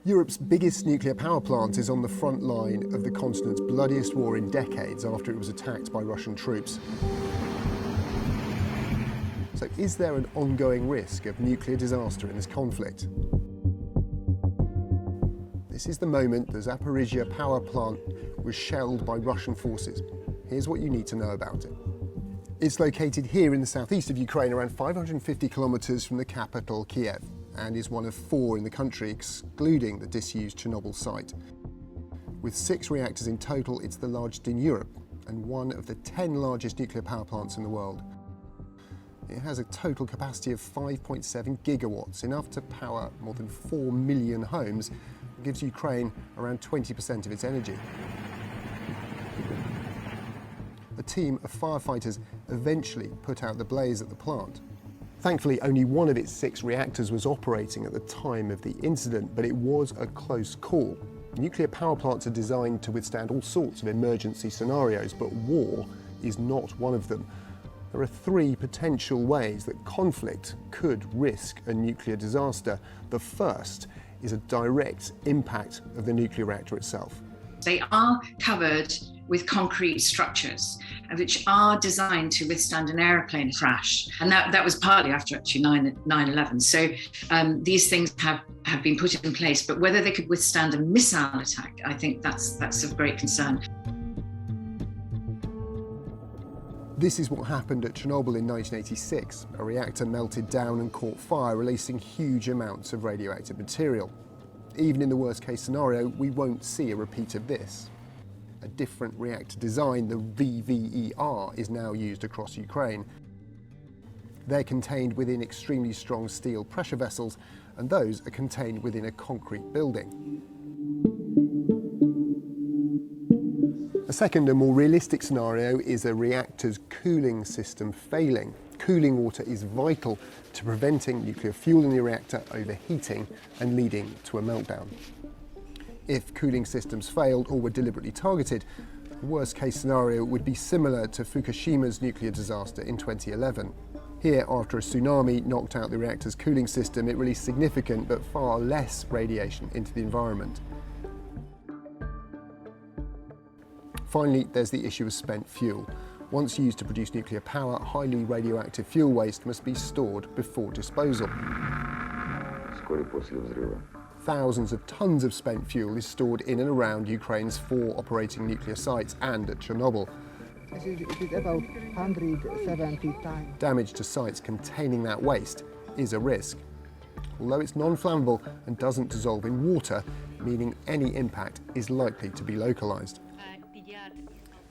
Europe's biggest nuclear power plant is on the front line of the continent's bloodiest war in decades after it was attacked by Russian troops. So is there an ongoing risk of nuclear disaster in this conflict? This is the moment the Zaporizhzhia power plant was shelled by Russian forces. Here's what you need to know about it. It's located here in the southeast of Ukraine, around 550 kilometers from the capital, Kiev, and is one of 4 in the country, excluding the disused Chernobyl site. With 6 reactors in total, it's the largest in Europe and one of the 10 largest nuclear power plants in the world. It has a total capacity of 5.7 gigawatts, enough to power more than 4 million homes, and gives Ukraine around 20% of its energy. A team of firefighters eventually put out the blaze at the plant. Thankfully, only one of its 6 reactors was operating at the time of the incident, but it was a close call. Nuclear power plants are designed to withstand all sorts of emergency scenarios, but war is not one of them. There are 3 potential ways that conflict could risk a nuclear disaster. The first is a direct impact of the nuclear reactor itself. They are covered with concrete structures, which are designed to withstand an aeroplane crash. And that was partly after actually 9/11. So these things have been put in place, but whether they could withstand a missile attack, I think that's of great concern. This is what happened at Chernobyl in 1986. A reactor melted down and caught fire, releasing huge amounts of radioactive material. Even in the worst case scenario, we won't see a repeat of this. A different reactor design, the VVER, is now used across Ukraine. They're contained within extremely strong steel pressure vessels, and those are contained within a concrete building. A second and more realistic scenario is a reactor's cooling system failing. Cooling water is vital to preventing nuclear fuel in the reactor overheating and leading to a meltdown. If cooling systems failed or were deliberately targeted, the worst case scenario would be similar to Fukushima's nuclear disaster in 2011. Here, after a tsunami knocked out the reactor's cooling system, it released significant but far less radiation into the environment. Finally, there's the issue of spent fuel. Once used to produce nuclear power, highly radioactive fuel waste must be stored before disposal. Thousands of tons of spent fuel is stored in and around Ukraine's 4 operating nuclear sites and at Chernobyl. It is about 170 times. Damage to sites containing that waste is a risk. Although it's non-flammable and doesn't dissolve in water, meaning any impact is likely to be localized.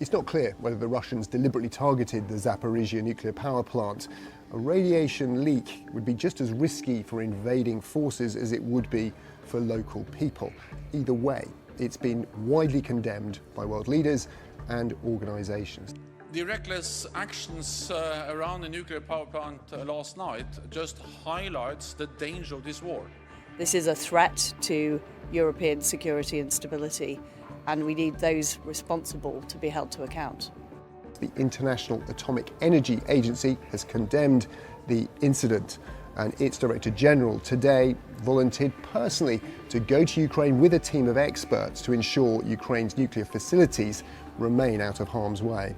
It's not clear whether the Russians deliberately targeted the Zaporizhzhia nuclear power plant. A radiation leak would be just as risky for invading forces as it would be for local people. Either way, it's been widely condemned by world leaders and organizations. The reckless actions around the nuclear power plant last night just highlights the danger of this war. This is a threat to European security and stability, and we need those responsible to be held to account. The International Atomic Energy Agency has condemned the incident, and its Director General today volunteered personally to go to Ukraine with a team of experts to ensure Ukraine's nuclear facilities remain out of harm's way.